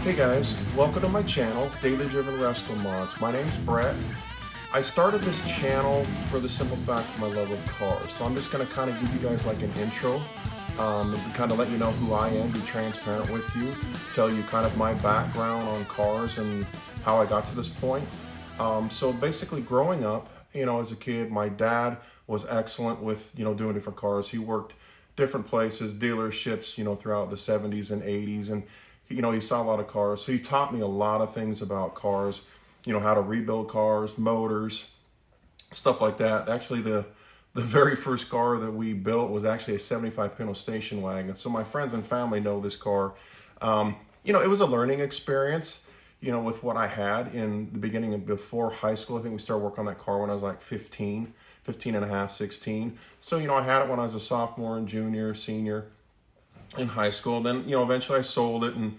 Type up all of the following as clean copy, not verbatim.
Hey guys, welcome to my channel, Daily Driven Resto Mods. My name's Brett. I started this channel for the simple fact of my love of cars. So I'm just going to kind of give you guys like an intro, and kind of let you know who I am, be transparent with you, tell you kind of my background on cars and how I got to this point. So basically growing up, as a kid, my dad was excellent with, doing different cars. He worked different places, dealerships, throughout the 70s and 80s. And he saw a lot of cars. So he taught me a lot of things about cars, how to rebuild cars, motors, stuff like that. Actually, the very first car that we built was actually a 75 Pinto station wagon. So my friends and family know this car. It was a learning experience, with what I had in the beginning and before high school. I think we started working on that car when I was like 15 and a half, 16. So, I had it when I was a sophomore and junior, senior in high school. Then, eventually I sold it and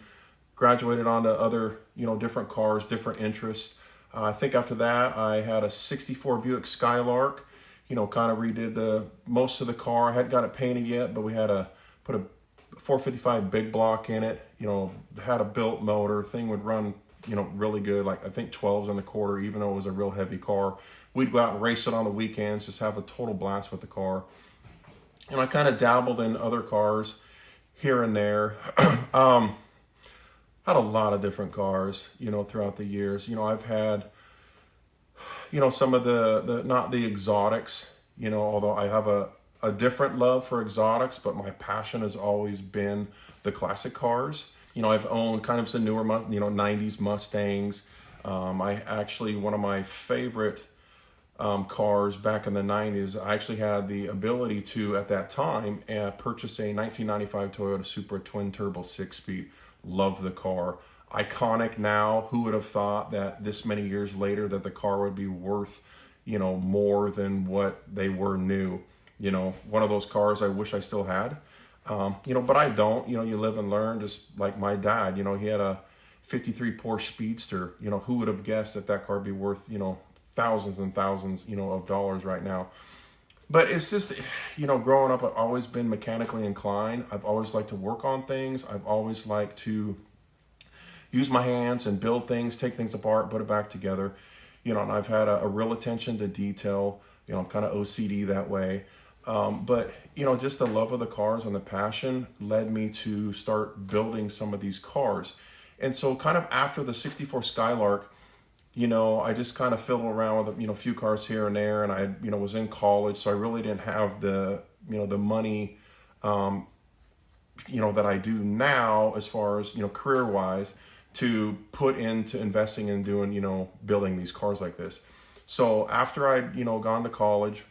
graduated on to other, different cars, different interests. I think after that, I had a 64 Buick Skylark, kind of redid most of the car. I hadn't got it painted yet, but we had put a 455 big block in it, had a built motor. Thing would run, really good. Like I think 12s in the quarter, even though it was a real heavy car. We'd go out and race it on the weekends, just have a total blast with the car. And I kind of dabbled in other cars here and there. Had a lot of different cars, throughout the years. I've had, some of the not the exotics, although I have a different love for exotics, but my passion has always been the classic cars. I've owned kind of some newer, 90s Mustangs. I actually, one of my favorite cars back in the 90s, I actually had the ability to, at that time, purchase a 1995 Toyota Supra twin turbo 6-speed. Love the car. Iconic now. Who would have thought that this many years later that the car would be worth, more than what they were new. One of those cars I wish I still had. But I don't. You live and learn, just like my dad. He had a 53 Porsche Speedster. Who would have guessed that car would be worth, thousands and thousands, of dollars right now. But it's just, growing up, I've always been mechanically inclined. I've always liked to work on things. I've always liked to use my hands and build things, take things apart, put it back together. And I've had a real attention to detail. I'm kind of OCD that way. But, just the love of the cars and the passion led me to start building some of these cars. And so kind of after the 64 Skylark, I just kind of fiddled around with, a few cars here and there, and I, was in college, so I really didn't have the, the money, that I do now as far as, career-wise to put into investing and doing, building these cars like this. So after I'd, gone to college,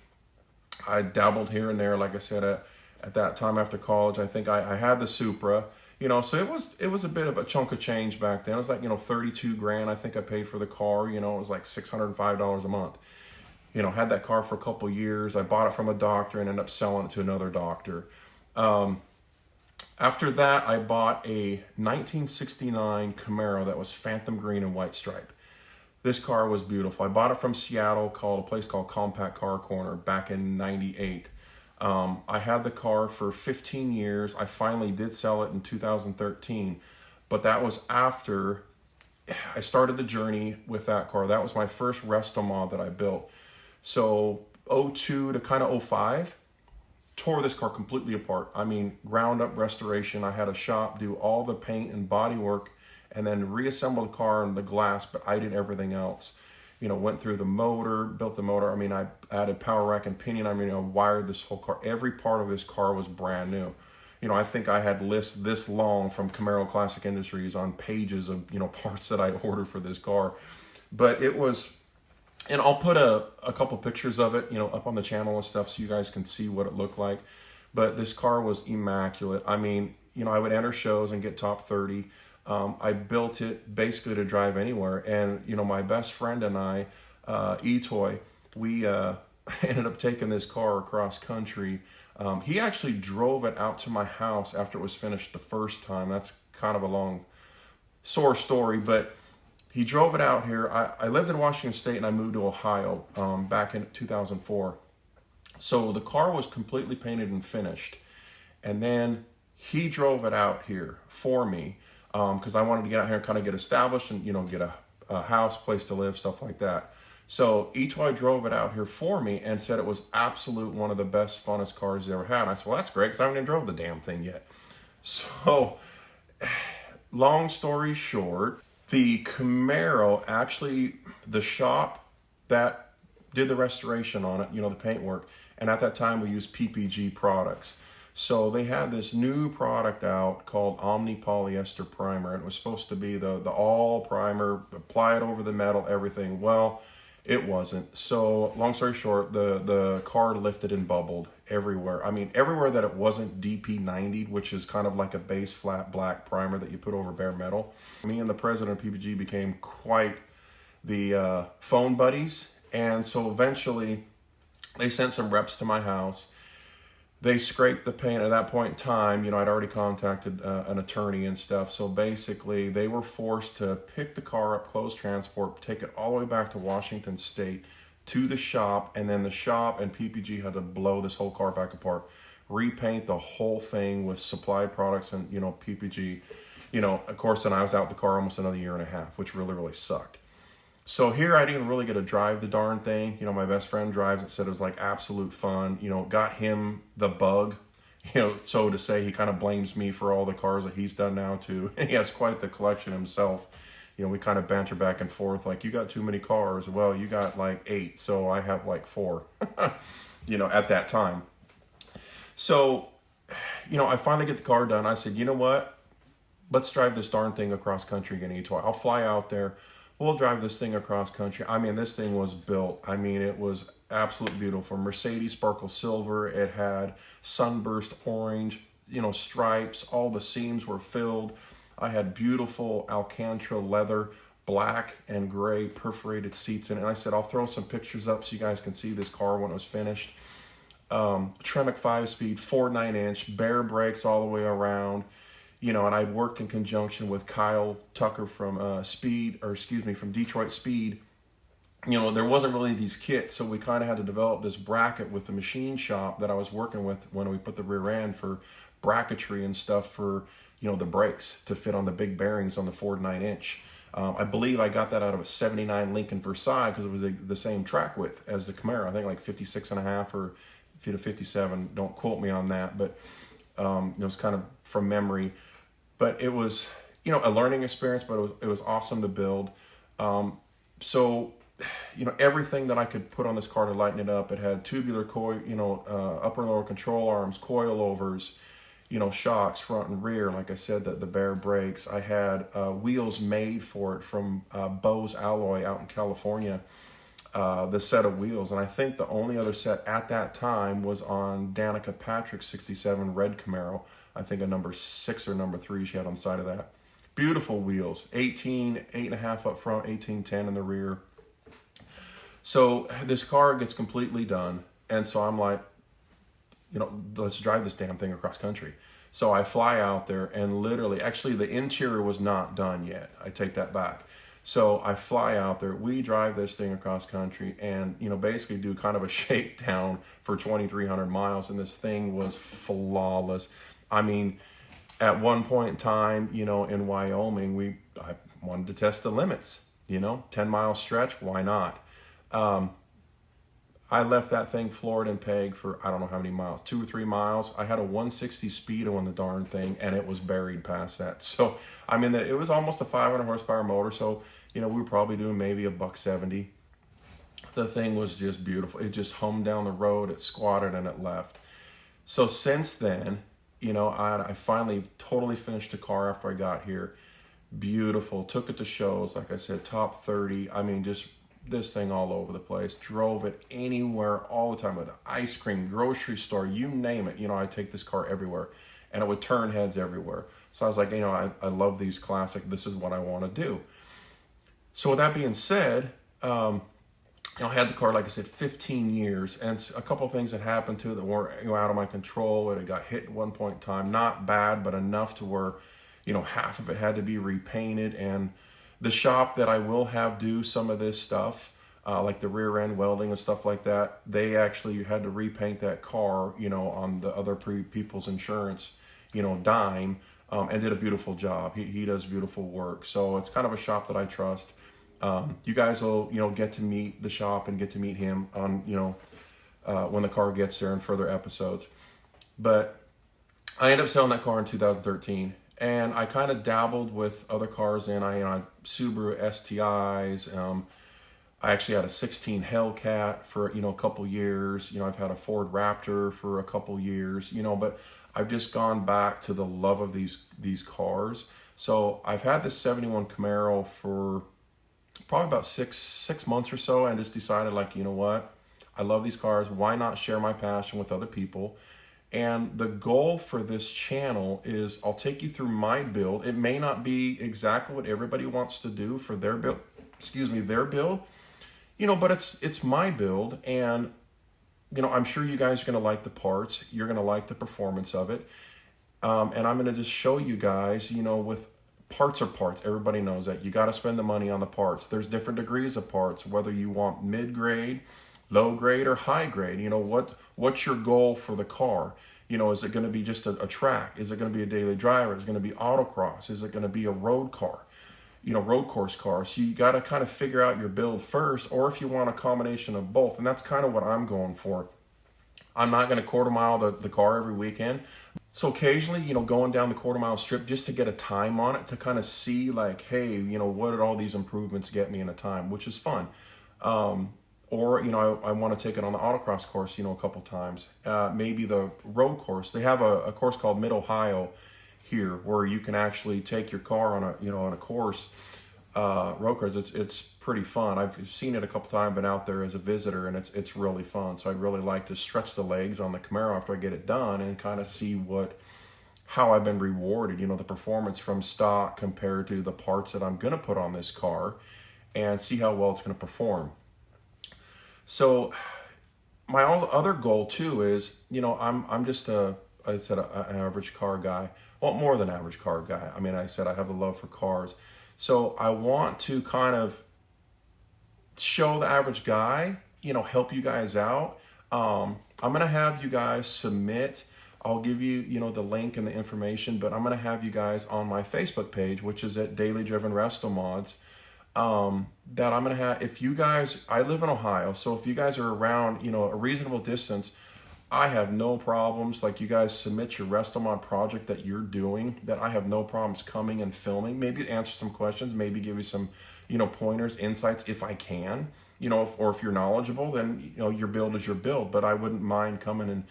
I dabbled here and there, like I said, at that time after college. I think I had the Supra. So it was a bit of a chunk of change back then. It was like, 32 grand I think I paid for the car. It was like $605 a month. Had that car for a couple years. I bought it from a doctor and ended up selling it to another doctor. After that, I bought a 1969 Camaro that was phantom green and white stripe. This car was beautiful. I bought it from Seattle, called a place called Compact Car Corner back in '98. I had the car for 15 years. I finally did sell it in 2013, but that was after I started the journey with that car. That was my first resto mod that I built. So '02 to kind of '05, tore this car completely apart. I mean, ground up restoration. I had a shop do all the paint and body work and then reassemble the car and the glass, but I did everything else. Went through the motor, built the motor. I mean, I added power rack and pinion. I mean, I wired this whole car. Every part of this car was brand new. I think I had lists this long from Camaro Classic Industries on pages of, parts that I ordered for this car. But it was, and I'll put a couple pictures of it, up on the channel and stuff so you guys can see what it looked like. But this car was immaculate. I mean, I would enter shows and get top 30. I built it basically to drive anywhere. And, my best friend and I, Etoy, we ended up taking this car across country. He actually drove it out to my house after it was finished the first time. That's kind of a long, sore story, but he drove it out here. I lived in Washington State and I moved to Ohio back in 2004. So the car was completely painted and finished. And then he drove it out here for me. because I wanted to get out here and kind of get established and, get a house, place to live, stuff like that. So Etoy drove it out here for me and said it was absolute one of the best, funnest cars he ever had. And I said, well, that's great, because I haven't even drove the damn thing yet. So long story short, the Camaro, actually, the shop that did the restoration on it, the paint work, and at that time we used PPG products. So they had this new product out called Omni Polyester Primer, and it was supposed to be the all primer, apply it over the metal, everything. Well, it wasn't. So long story short, the car lifted and bubbled everywhere. I mean, everywhere that it wasn't DP90, which is kind of like a base flat black primer that you put over bare metal. Me and the president of PPG became quite the phone buddies. And so eventually they sent some reps to my house. They scraped the paint. At that point in time, I'd already contacted an attorney and stuff. So basically, they were forced to pick the car up, close transport, take it all the way back to Washington State to the shop, and then the shop and PPG had to blow this whole car back apart, repaint the whole thing with supplied products and, PPG. Of course, then I was out the car almost another year and a half, which really, really sucked. So here I didn't really get to drive the darn thing. My best friend drives it, said it was like absolute fun. Got him the bug, so to say. He kind of blames me for all the cars that he's done now too. He has quite the collection himself. We kind of banter back and forth, like, you got too many cars. Well, you got like 8, so I have like 4, at that time. So, I finally get the car done. I said, you know what? Let's drive this darn thing across country again, Etoy. I'll fly out there. We'll drive this thing across country. I mean, this thing was built. I mean, it was absolutely beautiful. Mercedes Sparkle Silver. It had sunburst orange, stripes. All the seams were filled. I had beautiful Alcantara leather, black and gray perforated seats in it. And I said, I'll throw some pictures up so you guys can see this car when it was finished. Tremec 5-speed, 4.9-inch, bare brakes all the way around. And I'd worked in conjunction with Kyle Tucker from from Detroit Speed. There wasn't really these kits, so we kind of had to develop this bracket with the machine shop that I was working with when we put the rear end for bracketry and stuff for, the brakes to fit on the big bearings on the 4.9-inch. I believe I got that out of a 79 Lincoln Versailles because it was the same track width as the Camaro. I think like 56.5 or 57. Don't quote me on that, but it was kind of from memory. But it was, a learning experience, but it was awesome to build. So, everything that I could put on this car to lighten it up. It had tubular coil, upper and lower control arms, coilovers, shocks, front and rear. Like I said, the bare brakes. I had wheels made for it from Bose Alloy out in California. The set of wheels, and I think the only other set at that time was on Danica Patrick's 67 red Camaro. I think a number 6 or number 3 she had on the side of that. Beautiful wheels, 8.5 up front, 18.10 in the rear. So this car gets completely done, and so I'm like, let's drive this damn thing across country. So I fly out there, and literally, actually the interior was not done yet. I take that back. So I fly out there, we drive this thing across country and, basically do kind of a shakedown for 2,300 miles. And this thing was flawless. I mean, at one point in time, in Wyoming, I wanted to test the limits, 10-mile stretch. Why not? I left that thing floored and pegged for, I don't know how many miles, 2 or 3 miles. I had a 160 speedo on the darn thing, and it was buried past that. So, I mean, it was almost a 500 horsepower motor. So, we were probably doing maybe $170. The thing was just beautiful. It just hummed down the road. It squatted and it left. So since then, I finally totally finished the car after I got here. Beautiful. Took it to shows. Like I said, top 30. I mean, just this thing all over the place. Drove it anywhere all the time. With ice cream, grocery store, you name it. I take this car everywhere. And it would turn heads everywhere. So I was like, I love these classic. This is what I want to do. So with that being said, I had the car, like I said, 15 years. And a couple of things that happened to it that weren't out of my control. It got hit at one point in time. Not bad, but enough to where, half of it had to be repainted. And the shop that I will have do some of this stuff, like the rear end welding and stuff like that, they actually had to repaint that car, on the other people's insurance, dime. and did a beautiful job. He does beautiful work. So it's kind of a shop that I trust. You guys will, get to meet the shop and get to meet him on, when the car gets there in further episodes. But I ended up selling that car in 2013, and I kind of dabbled with other cars, and I Subaru STIs. I actually had a 16 Hellcat for, a couple years. I've had a Ford Raptor for a couple years, but I've just gone back to the love of these cars. So I've had this 71 Camaro for probably about six months or so, and just decided, like, you know what? I love these cars. Why not share my passion with other people? And the goal for this channel is I'll take you through my build. It may not be exactly what everybody wants to do for their build, their build, but it's my build, and I'm sure you guys are going to like the parts. You're going to like the performance of it. And I'm going to just show you guys, with parts are parts. Everybody knows that. You got to spend the money on the parts. There's different degrees of parts, whether you want mid-grade, low grade, or high grade. What's your goal for the car? Is it going to be just a track? Is it going to be a daily driver? Is it going to be autocross? Is it going to be a road car? Road course car. So you got to kind of figure out your build first, or if you want a combination of both. And that's kind of what I'm going for. I'm not going to quarter mile the car every weekend. So occasionally, going down the quarter mile strip just to get a time on it, to kind of see, like, hey, what did all these improvements get me in a time, which is fun. Or, I want to take it on the autocross course, a couple times. Maybe the road course. They have a course called Mid-Ohio here, where you can actually take your car on a course, road course. It's pretty fun. I've seen it a couple times, been out there as a visitor, and it's really fun. So I'd really like to stretch the legs on the Camaro after I get it done, and kind of see how I've been rewarded, the performance from stock compared to the parts that I'm going to put on this car, and see how well it's going to perform. So my other goal too is, I'm just an average car guy. Well, more than average car guy. I mean, I said I have a love for cars. So I want to kind of show the average guy, help you guys out. I'm going to have you guys submit. I'll give you, the link and the information, but I'm going to have you guys on my Facebook page, which is at Daily Driven Resto Mods. That I'm going to have, if you guys, I live in Ohio, so if you guys are around, a reasonable distance, I have no problems. Like, you guys submit your Restomod project that you're doing, that I have no problems coming and filming, maybe answer some questions, maybe give you some, pointers, insights if I can, or if you're knowledgeable, then, your build is your build, but I wouldn't mind coming and,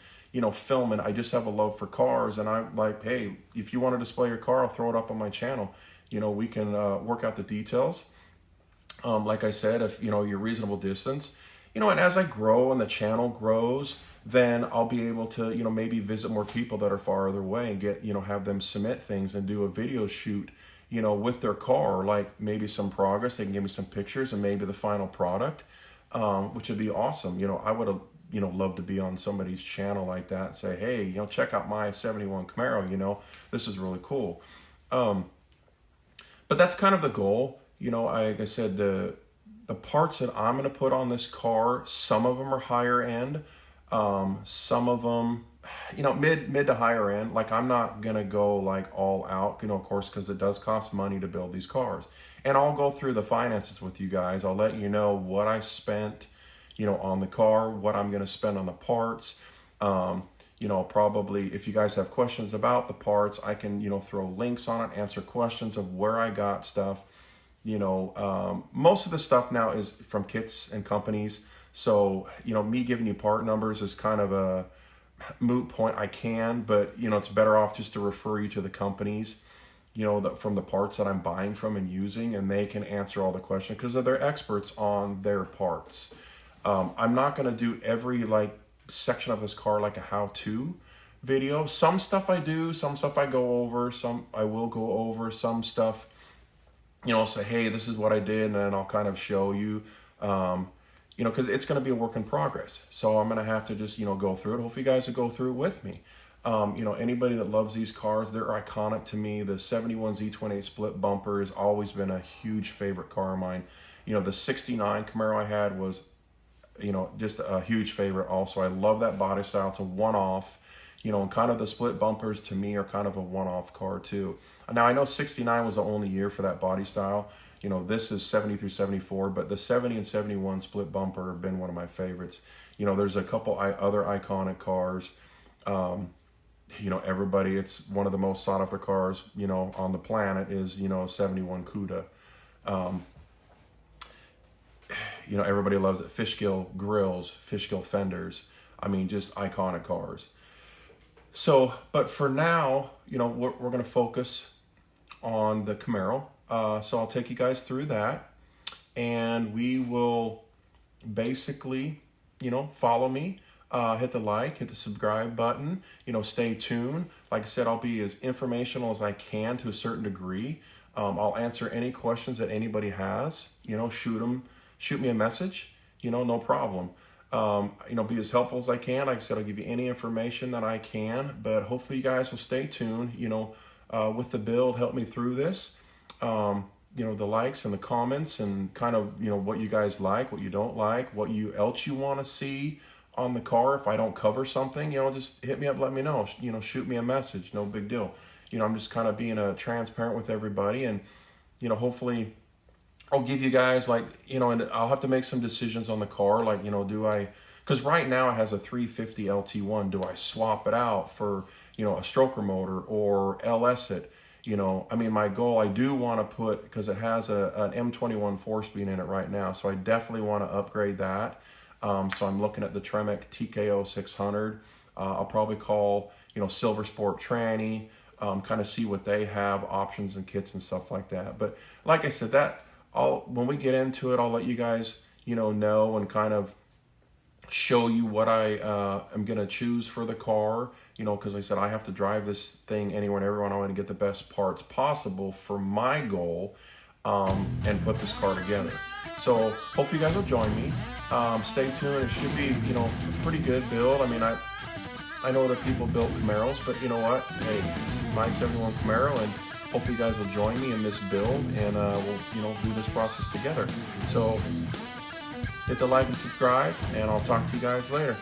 filming. I just have a love for cars, and I'm like, hey, if you want to display your car, I'll throw it up on my channel. We can work out the details. Like I said, if, you're reasonable distance, and as I grow and the channel grows, then I'll be able to, maybe visit more people that are farther away and get, have them submit things and do a video shoot, with their car, like maybe some progress. They can give me some pictures and maybe the final product, which would be awesome. I would have, loved to be on somebody's channel like that and say, hey, check out my 71 Camaro, this is really cool. But that's kind of the goal. Like I said, the parts that I'm going to put on this car, some of them are higher end. Some of them, mid to higher end. Like, I'm not going to go like all out, of course, because it does cost money to build these cars. And I'll go through the finances with you guys. I'll let you know what I spent, on the car, what I'm going to spend on the parts. Probably, if you guys have questions about the parts, I can, throw links on it, answer questions of where I got stuff. Most of the stuff now is from kits and companies. So, me giving you part numbers is kind of a moot point. I can, but, it's better off just to refer you to the companies, from the parts that I'm buying from and using, and they can answer all the questions because they're experts on their parts. I'm not going to do every section of this car like a how-to video. Some stuff I do, some stuff I go over, some I will go over, some stuff, say, hey, this is what I did, and then I'll kind of show you, because it's going to be a work in progress. So I'm going to have to just, go through it. Hopefully you guys will go through it with me. Anybody that loves these cars, they're iconic to me. The 71 Z28 split bumper has always been a huge favorite car of mine. The 69 Camaro I had was, just a huge favorite also. I love that body style. It's a one-off. and kind of the split bumpers to me are kind of a one-off car too. Now I know 69 was the only year for that body style. This is 70 through 74, but the 70 and 71 split bumper have been one of my favorites. There's a couple other iconic cars. Everybody, it's one of the most sought after cars, on the planet is, 71 Cuda. Everybody loves it. Fishkill grills, Fishkill fenders. I mean, just iconic cars. So, but for now, we're going to focus on the Camaro. So I'll take you guys through that, and we will basically, follow me, hit the like, hit the subscribe button, stay tuned. Like I said, I'll be as informational as I can to a certain degree. I'll answer any questions that anybody has, shoot me a message, no problem. Be as helpful as I can. Like I said, I'll give you any information that I can, but hopefully you guys will stay tuned, with the build, help me through this. The likes and the comments and kind of, what you guys like, what you don't like, what else you want to see on the car. If I don't cover something, just hit me up, let me know, shoot me a message, no big deal. I'm just kind of being transparent with everybody, and, hopefully I'll give you guys and I'll have to make some decisions on the car. Because right now it has a 350 LT1. Do I swap it out for, a stroker motor or LS it? My goal, I do want to put, because it has an M21 4-speed in it right now, so I definitely want to upgrade that. So I'm looking at the Tremec TKO 600. I'll probably call, Silver Sport Tranny, kind of see what they have, options and kits and stuff like that. But like I said, when we get into it, I'll let you guys, know and kind of show you what I am going to choose for the car, because like I said, I have to drive this thing anywhere and everywhere. I want to get the best parts possible for my goal, and put this car together. So hopefully you guys will join me. Stay tuned. It should be, a pretty good build. I know other people built Camaros, but you know what? Hey, it's my 71 Camaro, and hopefully you guys will join me in this build, and we'll, do this process together. So hit the like and subscribe, and I'll talk to you guys later.